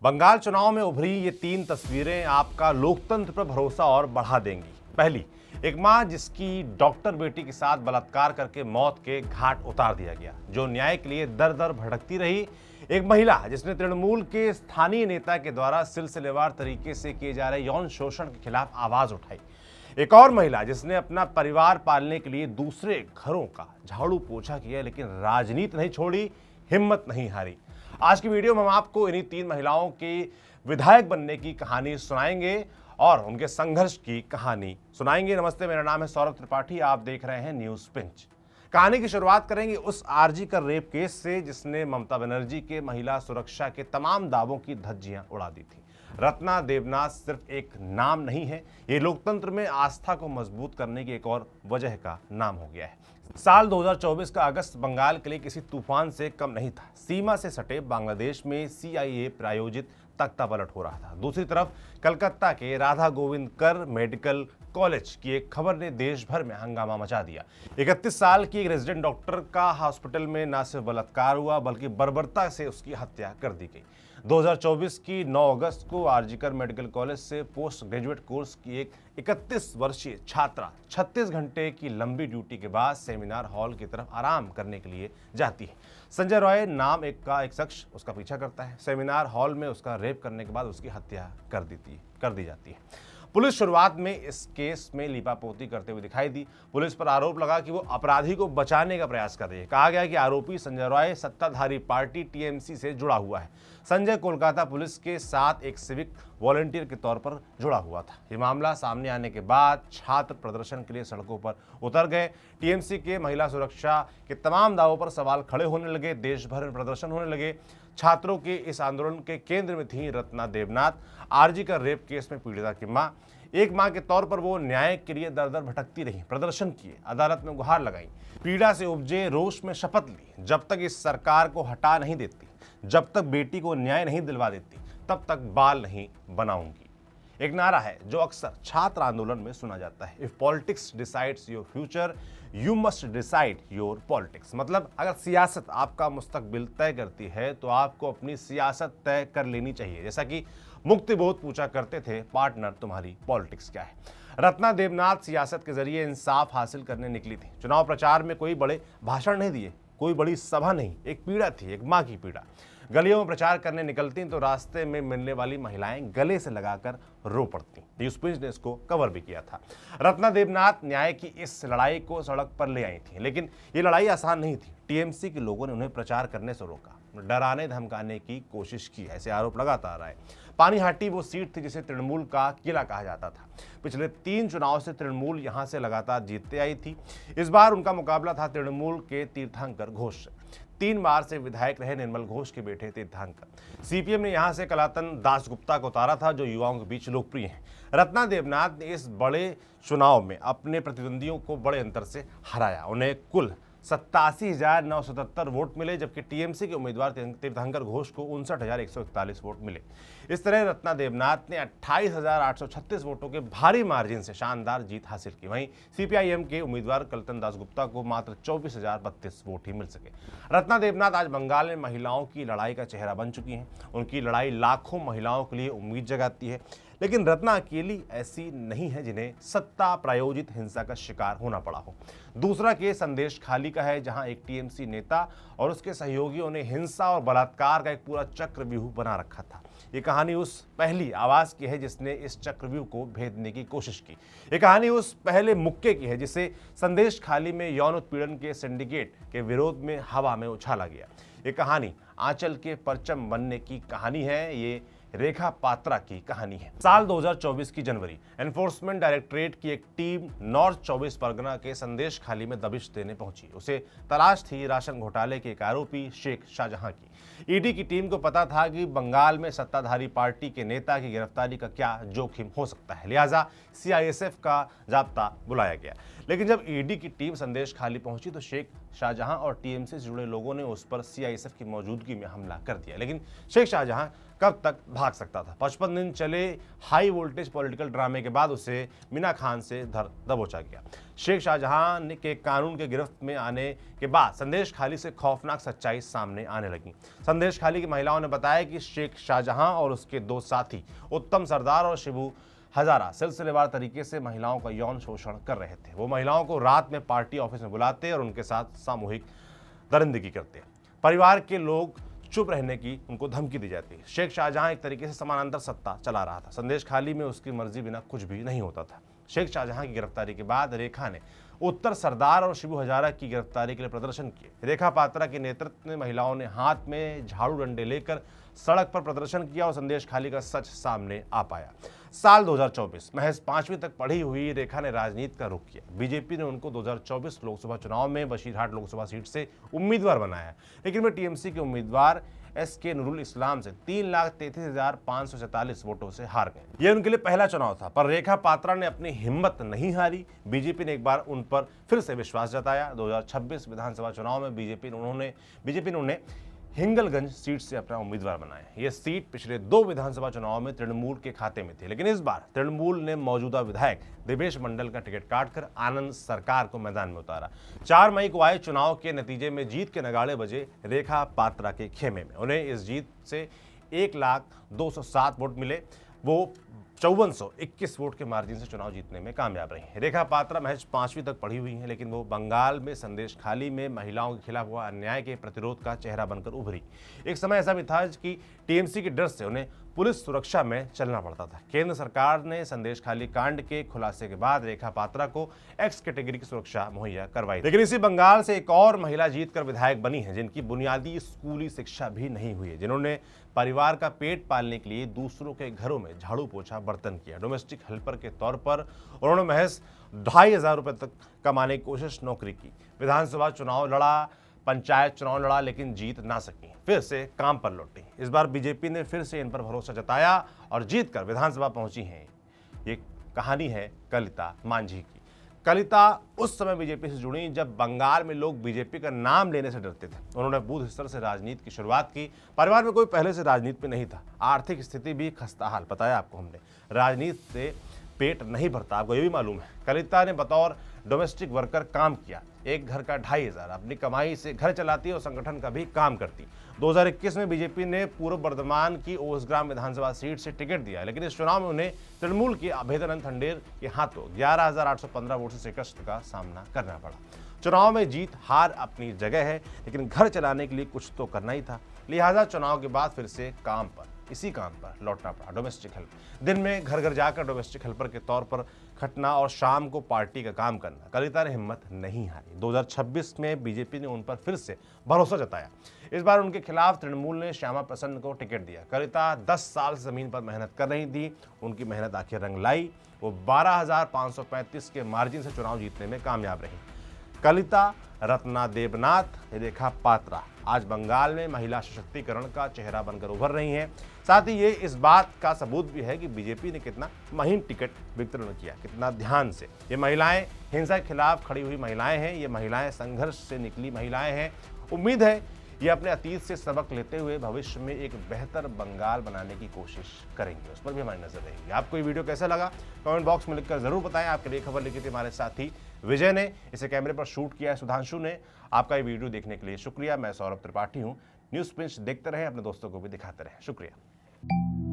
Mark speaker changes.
Speaker 1: बंगाल चुनाव में उभरी ये 3 तस्वीरें आपका लोकतंत्र पर भरोसा और बढ़ा देंगी। पहली, एक मां जिसकी डॉक्टर बेटी के साथ बलात्कार करके मौत के घाट उतार दिया गया, जो न्याय के लिए दर दर भटकती रही। एक महिला जिसने तृणमूल के स्थानीय नेता के द्वारा सिलसिलेवार तरीके से किए जा रहे यौन शोषण के खिलाफ आवाज उठाई। एक और महिला जिसने अपना परिवार पालने के लिए दूसरे घरों का झाड़ू पोछा किया, लेकिन राजनीति नहीं छोड़ी, हिम्मत नहीं हारी। आज की वीडियो में हम आपको इन्हीं 3 महिलाओं के विधायक बनने की कहानी सुनाएंगे और उनके संघर्ष की कहानी सुनाएंगे। नमस्ते, मेरा नाम है सौरभ त्रिपाठी, आप देख रहे हैं न्यूज पिंच। कहानी की शुरुआत करेंगे उस आरजी कर रेप केस से जिसने ममता बनर्जी के महिला सुरक्षा के तमाम दावों की धज्जियां उड़ा दी थी। रत्ना देवनाथ सिर्फ एक नाम नहीं है, ये लोकतंत्र में आस्था को मजबूत करने की एक और वजह का नाम हो गया है। साल 2024 का अगस्त बंगाल के लिए किसी तूफान से कम नहीं था। सीमा से सटे बांग्लादेश में सीआईए प्रायोजित तख्तापलट हो रहा था। दूसरी तरफ कलकत्ता के राधा गोविंद कर मेडिकल कॉलेज की एक खबर ने देश भर में हंगामा मचा दिया। 31 साल की एक रेजिडेंट डॉक्टर का हॉस्पिटल में न सिर्फ बलात्कार हुआ बल्कि बर्बरता से उसकी हत्या कर दी गई। 2024 की 9 अगस्त को आरजी कर मेडिकल कॉलेज से पोस्ट ग्रेजुएट कोर्स की एक 31 वर्षीय छात्रा 36 घंटे की लंबी ड्यूटी के बाद सेमिनार हॉल की तरफ आराम करने के लिए जाती है। संजय रॉय नाम एक शख्स उसका पीछा करता है। सेमिनार हॉल में उसका रेप करने के बाद उसकी हत्या कर दी जाती है। पुलिस शुरुआत में इस केस में लीपापोती करते हुए दिखाई दी। पुलिस पर आरोप लगा कि वो अपराधी को बचाने का प्रयास कर रही है। कहा गया कि आरोपी संजय रॉय सत्ताधारी पार्टी टीएमसी से जुड़ा हुआ है। संजय कोलकाता पुलिस के साथ एक सिविक वॉलंटियर के तौर पर जुड़ा हुआ था। ये मामला सामने आने के बाद छात्र प्रदर्शन के लिए सड़कों पर उतर गए। टीएमसी के महिला सुरक्षा के तमाम दावों पर सवाल खड़े होने लगे। देश भर में प्रदर्शन होने लगे। छात्रों के इस आंदोलन के केंद्र में थी रत्ना देवनाथ, आरजी कर रेप केस में पीड़िता की मां। एक मां के तौर पर वो न्याय के लिए दर दर भटकती रही, प्रदर्शन किए, अदालत में गुहार लगाई, पीड़ा से उपजे रोष में शपथ ली, जब तक इस सरकार को हटा नहीं देती, जब तक बेटी को न्याय नहीं दिलवा देती, तब तक बाल नहीं बनाऊंगी। एक नारा है जो अक्सर छात्र आंदोलन में सुना जाता है, if politics decides your future you must decide your politics. मतलब अगर सियासत आपका मुस्तकबिल तय करती है तो आपको अपनी सियासत तय कर लेनी चाहिए। जैसा कि मुक्तिबोध पूछा करते थे, पार्टनर तुम्हारी पॉलिटिक्स क्या है। रत्ना देवनाथ सियासत के जरिए इंसाफ हासिल करने निकली थी। चुनाव प्रचार में कोई बड़े भाषण नहीं दिए, कोई बड़ी सभा नहीं, एक पीड़ा थी, एक मां की पीड़ा। गलियों में प्रचार करने निकलती तो रास्ते में मिलने वाली महिलाएं गले से लगाकर रो पड़ती। न्यूज पिंच ने इसको कवर भी किया था। रत्ना देवनाथ न्याय की इस लड़ाई को सड़क पर ले आई थी, लेकिन ये लड़ाई आसान नहीं थी। टीएमसी के लोगों ने उन्हें प्रचार करने से रोका, डराने धमकाने की कोशिश की, ऐसे आरोप लगाता आ रहा है। पानीहाटी वो सीट थी जिसे तृणमूल का किला कहा जाता था। पिछले 3 चुनाव से तृणमूल यहां से लगातार जीतते आई थी। इस बार उनका मुकाबला था तृणमूल के तीर्थंकर घोष से। 3 बार से विधायक रहे निर्मल घोष के बेटे तीर्थंकर। सीपीएम ने यहां से कलातन दासगुप्ता को उतारा था, जो युवाओं के बीच लोकप्रिय हैं। रत्ना देवनाथ ने इस बड़े चुनाव में अपने प्रतिद्वंदियों को बड़े अंतर से हराया। उन्हें कुल 87,977 वोट मिले, जबकि टीएमसी के उम्मीदवार तीर्थंकर घोष को 59,141 वोट मिले। इस तरह रत्ना देवनाथ ने 28,836 वोटों के भारी मार्जिन से शानदार जीत हासिल की। वहीं सीपीआईएम के उम्मीदवार कलतन दासगुप्ता को मात्र 24,032 वोट ही मिल सके। रत्ना देवनाथ आज बंगाल में महिलाओं की लड़ाई का चेहरा बन चुकी हैं। उनकी लड़ाई लाखों महिलाओं के लिए उम्मीद जगाती है। लेकिन रत्ना अकेली ऐसी नहीं है जिन्हें सत्ता प्रायोजित हिंसा का शिकार होना पड़ा हो। दूसरा केस संदेश खाली का है, जहां एक टीएमसी नेता और उसके सहयोगियों ने हिंसा और बलात्कार का एक पूरा चक्रव्यूह बना रखा था। ये कहानी उस पहली आवाज की है जिसने इस चक्रव्यूह को भेदने की कोशिश की। ये कहानी उस पहले मुक्के की है जिसे संदेश खाली में यौन उत्पीड़न के सिंडिकेट के विरोध में हवा में उछाला गया। ये कहानी आंचल के परचम बनने की कहानी है। ये रेखा पात्रा की कहानी है। साल 2024 की जनवरी, एनफोर्समेंट डायरेक्टरेट की एक टीम नॉर्थ 24 परगना के संदेश खाली में दबिश देने पहुंची। उसे तलाश थी राशन घोटाले के एक आरोपी शेख शाहजहां की। ईडी की टीम को पता था कि बंगाल में सत्ताधारी पार्टी के नेता की गिरफ्तारी का क्या जोखिम हो सकता है, लिहाजा सीआईएसएफ का जाब्ता बुलाया गया। लेकिन जब ईडी की टीम संदेश खाली पहुंची तो शेख शाहजहां और टीएमसी से जुड़े लोगों ने उस पर सीआईएसएफ की मौजूदगी में हमला कर दिया। लेकिन शेख शाहजहां कब तक भाग सकता था। 55 दिन चले हाई वोल्टेज पॉलिटिकल ड्रामे के बाद उसे मीना खान से धर दबोचा गया। शेख शाहजहां के कानून के गिरफ्त में आने के बाद संदेश खाली से खौफनाक सच्चाई सामने आने लगी। संदेश खाली की महिलाओं ने बताया कि शेख शाहजहां और उसके दो साथी उत्तम सरदार और शिबू हजारा सिलसिलेवार तरीके से महिलाओं का यौन शोषण कर रहे थे। वो महिलाओं को रात में पार्टी ऑफिस में बुलाते और उनके साथ सामूहिक दरिंदगी करते। परिवार के लोग चुप रहने की उनको धमकी दी जाती। शेख शाहजहां एक तरीके से समानांतर सत्ता चला रहा था। संदेश खाली में उसकी मर्जी बिना कुछ भी नहीं होता था। शेख शाहजहां की गिरफ्तारी के बाद रेखा ने उत्तर सरदार और शिबू हजारा की गिरफ्तारी के लिए प्रदर्शन किए। रेखा पात्रा के नेतृत्व में महिलाओं ने हाथ में झाड़ू डंडे लेकर सड़क पर प्रदर्शन किया और संदेश खाली का सच सामने आ पाया। साल 2024 महज 5वीं तक पढ़ी हुई रेखा ने राजनीति का रुख किया। बीजेपी ने उनको 2024 लोकसभा चुनाव में बशीरहाट लोकसभा सीट से उम्मीदवार बनाया, लेकिन वे टीएमसी के उम्मीदवार एसके नूरुल इस्लाम से 3,33,547 वोटों से हार गए। यह उनके लिए पहला चुनाव था, पर रेखा पात्रा ने अपनी हिम्मत नहीं हारी। बीजेपी ने एक बार उन पर फिर से विश्वास जताया। 2026 विधानसभा चुनाव में बीजेपी ने उन्हें हिंगलगंज सीट से अपना उम्मीदवार बनाया। यह सीट पिछले 2 विधानसभा चुनाव में तृणमूल के खाते में थी, लेकिन इस बार तृणमूल ने मौजूदा विधायक देवेश मंडल का टिकट काटकर आनंद सरकार को मैदान में उतारा। 4 मई को आए चुनाव के नतीजे में जीत के नगाड़े बजे रेखा पात्रा के खेमे में। उन्हें इस जीत से 1,02,07 वोट मिले। वो 5421 वोट के मार्जिन से चुनाव जीतने में कामयाब रही। रेखा पात्रा महज 5वीं तक पढ़ी हुई हैं, लेकिन वो बंगाल में संदेश खाली में महिलाओं के खिलाफ हुआ अन्याय के प्रतिरोध का चेहरा बनकर उभरी। एक समय ऐसा भी था कि टीएमसी के डर से उन्हें पुलिस सुरक्षा में चलना पड़ता था। केंद्र सरकार ने संदेश खाली कांड के खुलासे के बाद रेखा पात्रा को एक्स कैटेगरी की सुरक्षा मुहैया करवाई। लेकिन इसी बंगाल से एक और महिला जीतकर विधायक बनी है, जिनकी बुनियादी स्कूली शिक्षा भी नहीं हुई है, जिन्होंने परिवार का पेट पालने के लिए दूसरों के घरों में झाड़ू पोछा बर्तन किया। डोमेस्टिक हेल्पर के तौर पर उन्होंने महज 2,500 रुपए तक कमाने की कोशिश नौकरी की। विधानसभा चुनाव लड़ा, पंचायत चुनाव लड़ा, लेकिन जीत ना सकी। फिर से काम पर लौटी। इस बार बीजेपी ने फिर से इन पर भरोसा जताया और जीतकर विधानसभा पहुंची हैं। ये कहानी है कलिता मांझी की। कलिता उस समय बीजेपी से जुड़ी जब बंगाल में लोग बीजेपी का नाम लेने से डरते थे। उन्होंने बूथ स्तर से राजनीति की शुरुआत की। परिवार में कोई पहले से राजनीति में नहीं था। आर्थिक स्थिति भी खस्ताहाल, बताया आपको हमने। राजनीति से पेट नहीं भरता, आपको ये भी मालूम है। कलिता ने बतौर डोमेस्टिक वर्कर काम किया। एक घर का 2,500, अपनी कमाई से घर चलाती और संगठन का भी काम करती। 2021 में बीजेपी ने पूर्व बर्धमान की ओसग्राम विधानसभा सीट से टिकट दिया, लेकिन इस चुनाव में उन्हें तृणमूल के अभेदानंद खंडेर के हाथों 11,815 वोट से शिकस्त का सामना करना पड़ा। चुनाव में जीत हार अपनी जगह है, लेकिन घर चलाने के लिए कुछ तो करना ही था। लिहाजा चुनाव के बाद फिर से इसी काम पर लौटना पड़ा। डोमेस्टिक हेल्प, दिन में घर घर जाकर डोमेस्टिक हेल्पर के तौर पर खटना और शाम को पार्टी का काम करना। कलिता ने हिम्मत नहीं हारी। 2026 में बीजेपी ने उन पर फिर से भरोसा जताया। इस बार उनके खिलाफ तृणमूल ने श्यामा प्रसन्न को टिकट दिया। कलिता 10 साल से जमीन पर मेहनत कर रही थी। उनकी मेहनत आखिर रंग लाई। वो 12,535 के मार्जिन से चुनाव जीतने में कामयाब रही। कलिता, रत्ना देबनाथ, रेखा पात्रा आज बंगाल में महिला सशक्तिकरण का चेहरा बनकर उभर रही हैं। साथ ही ये इस बात का सबूत भी है कि बीजेपी ने कितना महीन टिकट वितरण किया, कितना ध्यान से। ये महिलाएं हिंसा के खिलाफ खड़ी हुई महिलाएं हैं। ये महिलाएं संघर्ष से निकली महिलाएं हैं। उम्मीद है ये अपने अतीत से सबक लेते हुए भविष्य में एक बेहतर बंगाल बनाने की कोशिश करेंगे। उस पर भी हमारी नजर रहेगी। आपको ये वीडियो कैसा लगा कमेंट बॉक्स में लिखकर जरूर बताएं। आपके लिए खबर लिखी थी हमारे साथी विजय ने, इसे कैमरे पर शूट किया है सुधांशु ने। आपका ये वीडियो देखने के लिए शुक्रिया। मैं सौरभ त्रिपाठी हूँ। न्यूज़ पिंच देखते रहें, अपने दोस्तों को भी दिखाते रहें। शुक्रिया।